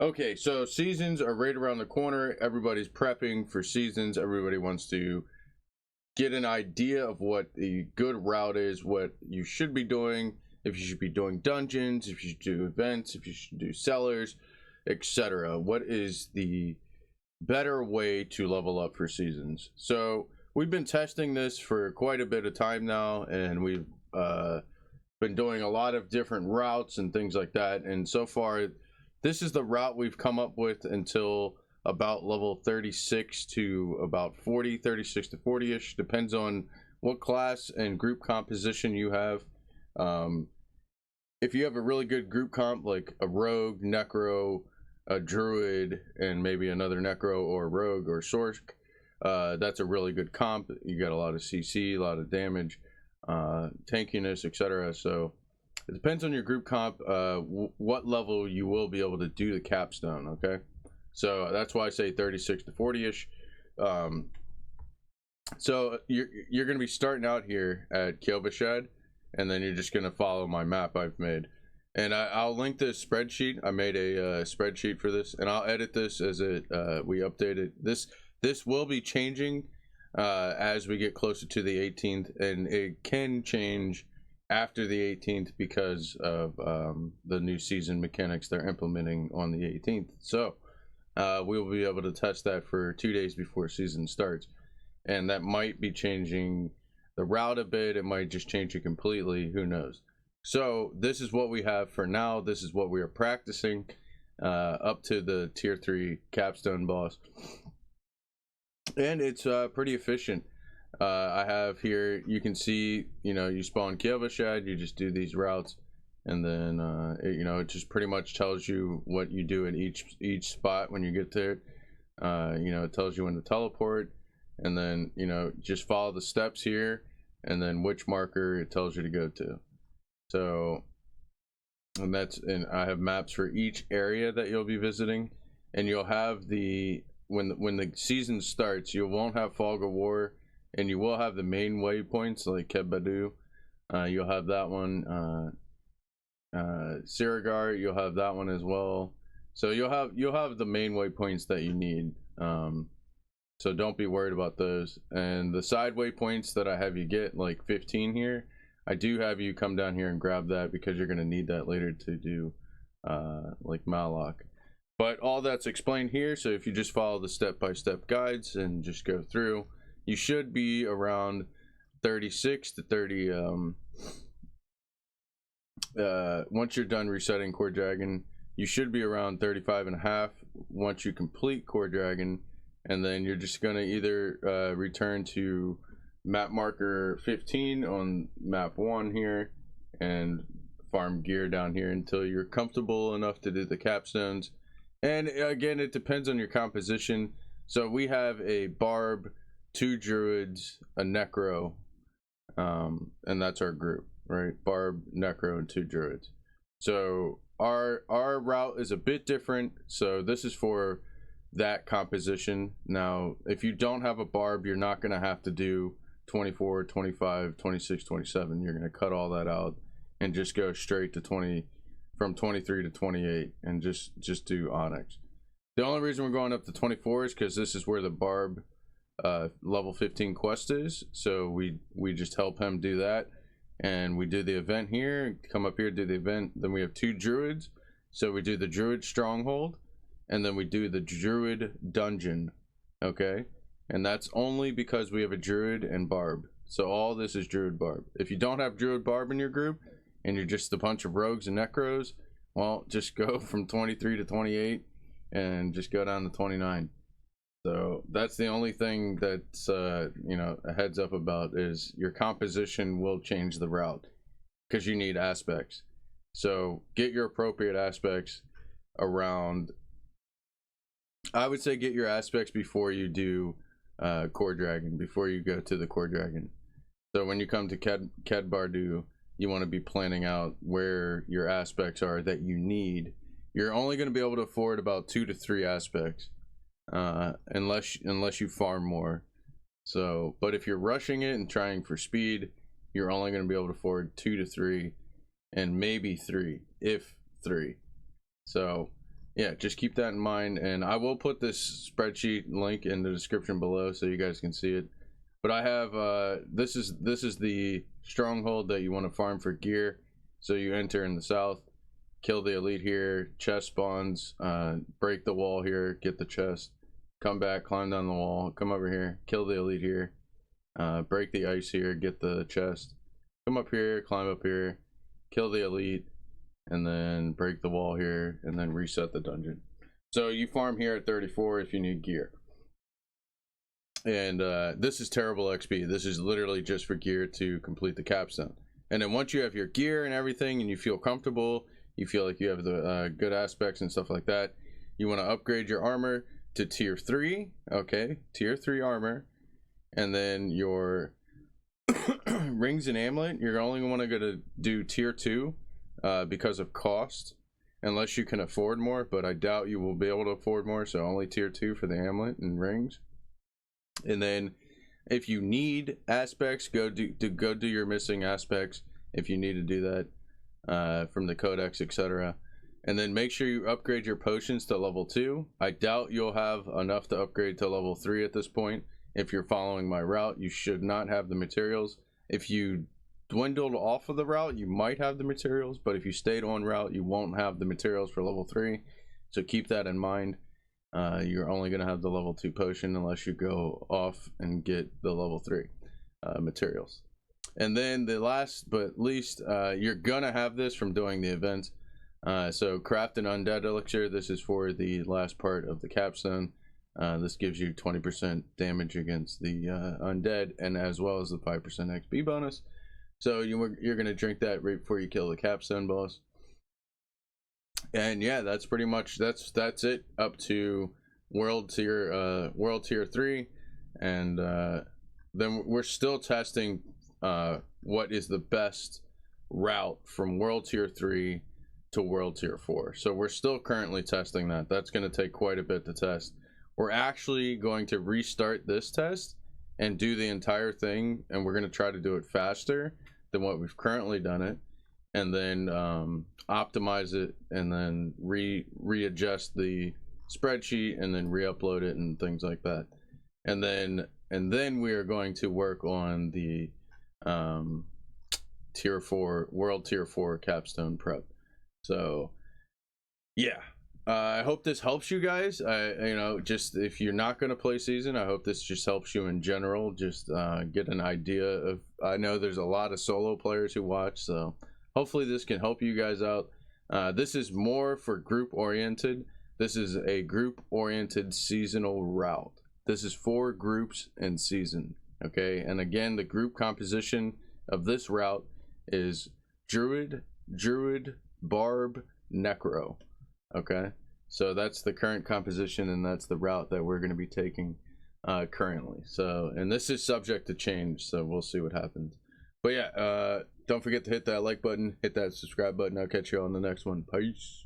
Okay, so seasons are right around the corner. Everybody's prepping for seasons. Everybody wants to get an idea of what the good route is, what you should be doing, if you should be doing dungeons, if you should do events, if you should do sellers, etc. What is the better way to level up for seasons? So we've been testing this for quite a bit of time now, and we've been doing a lot of different routes and things like that. And so far, this is the route we've come up with until about level 36 to about 40, 36 to 40-ish, depends on what class and group composition you have. If you have a really good group comp, like a rogue, necro, a druid, and maybe another necro or rogue or sorc, that's a really good comp. You got a lot of CC, a lot of damage, tankiness, etc. So it depends on your group comp, what level you will be able to do the capstone. Okay, so that's why I say 36 to 40-ish. So you're going to be starting out here at GLPYHS, and then you're just going to follow my map I've made. And I'll link this spreadsheet. I made a spreadsheet for this, and I'll edit this as we update it. This will be changing as we get closer to the 18th, and it can change after the 18th because of the new season mechanics they're implementing on the 18th. So we'll be able to test that for 2 days before season starts, and that might be changing the route a bit. It might just change it completely, who knows. So this is what we have for now. This is what we are practicing up to the tier 3 capstone boss, and it's pretty efficient. I have here, you can see, you spawn GLPYHS, you just do these routes, and then it just pretty much tells you what you do at each spot when you get there. It tells you when to teleport, and then just follow the steps here, and then which marker it tells you to go to. So, and I have maps for each area that you'll be visiting, and you'll have when the season starts, you won't have Fog of War, and you will have the main waypoints like Kebadu. You'll have that one. Sirigar, you'll have that one as well. So you'll have the main waypoints that you need. So don't be worried about those. And the side waypoints that I have you get, like 15 here, I do have you come down here and grab that because you're going to need that later to do like Malok. But all that's explained here, so if you just follow the step-by-step guides and just go through, you should be around 36 to 30. Once you're done resetting Core Dragon, you should be around 35.5 once you complete Core Dragon, and then you're just going to either return to map marker 15 on map 1 here and farm gear down here until you're comfortable enough to do the capstones. And again, it depends on your composition. So we have a barb, 2 druids, a necro, and that's our group, right? Barb, necro, and 2 druids. So our route is a bit different. So this is for that composition. Now, if you don't have a barb, you're not going to have to do 24, 25, 26, 27. You're going to cut all that out and just go straight to from 23 to 28 and just do Onyx. The only reason we're going up to 24 is because this is where the barb level 15 quest is. So we just help him do that, and we do the event here, come up here, do the event. Then we have 2 druids, so we do the druid stronghold, and then we do the druid dungeon. Okay, and that's only because we have a druid and barb. So all this is druid barb. If you don't have druid barb in your group and you're just a bunch of rogues and necros, well, just go from 23 to 28 and just go down to 29. So that's the only thing that's a heads up about, is your composition will change the route because you need aspects. So get your appropriate aspects around. I would say get your aspects before you do Core Dragon, before you go to the Core Dragon. So when you come to Kedbardu, you want to be planning out where your aspects are that you need. You're only going to be able to afford about 2 to 3 aspects, unless you farm more. So, but if you're rushing it and trying for speed, you're only going to be able to afford 2 to 3, and maybe 3, if 3. So yeah, just keep that in mind, and I will put this spreadsheet link in the description below so you guys can see it. But I have this is the stronghold that you want to farm for gear. So you enter in the south, kill the elite here, chest spawns, break the wall here, get the chest, come back, climb down the wall, come over here, kill the elite here, break the ice here, get the chest, come up here, climb up here, kill the elite, and then break the wall here, and then reset the dungeon. So you farm here at 34 if you need gear. And this is terrible XP. This is literally just for gear to complete the capstone. And then once you have your gear and everything and you feel comfortable, you feel like you have the good aspects and stuff like that, you want to upgrade your armor to tier 3. Okay, tier 3 armor. And then your rings and amulet, you're only want to go to do tier 2 because of cost, unless you can afford more, but I doubt you will be able to afford more, so only tier 2 for the amulet and rings. And then if you need aspects, go do your missing aspects if you need to do that from the codex, etc. And then make sure you upgrade your potions to level 2. I doubt you'll have enough to upgrade to level 3 at this point. If you're following my route, you should not have the materials. If you dwindled off of the route, you might have the materials, but if you stayed on route, you won't have the materials for level 3. So keep that in mind. You're only going to have the level 2 potion unless you go off and get the level 3 materials. And then the last but least, you're going to have this from doing the events. So craft an undead elixir. This is for the last part of the capstone. This gives you 20% damage against the undead, and as well as the 5% XP bonus. So you're going to drink that right before you kill the capstone boss. And yeah, that's pretty much that's it up to world tier 3, and then we're still testing what is the best route from world tier 3 to world tier 4. So we're still currently testing that. That's going to take quite a bit to test. We're actually going to restart this test and do the entire thing, and we're going to try to do it faster than what we've currently done it, and then optimize it, and then readjust the spreadsheet, and then re-upload it and things like that. And then we are going to work on the tier 4 world tier 4 capstone prep. So yeah, I hope this helps you guys. You know, just if you're not going to play season, I hope this just helps you in general, just get an idea of, I know there's a lot of solo players who watch, so hopefully this can help you guys out. This is more for group oriented. This is a group oriented seasonal route. This is 4 groups in season. Okay, and again, the group composition of this route is Druid, Barb, Necro. Okay, so that's the current composition, and that's the route that we're going to be taking currently. So, and this is subject to change, so we'll see what happens. But yeah, don't forget to hit that like button, hit that subscribe button. I'll catch you on the next one. Peace.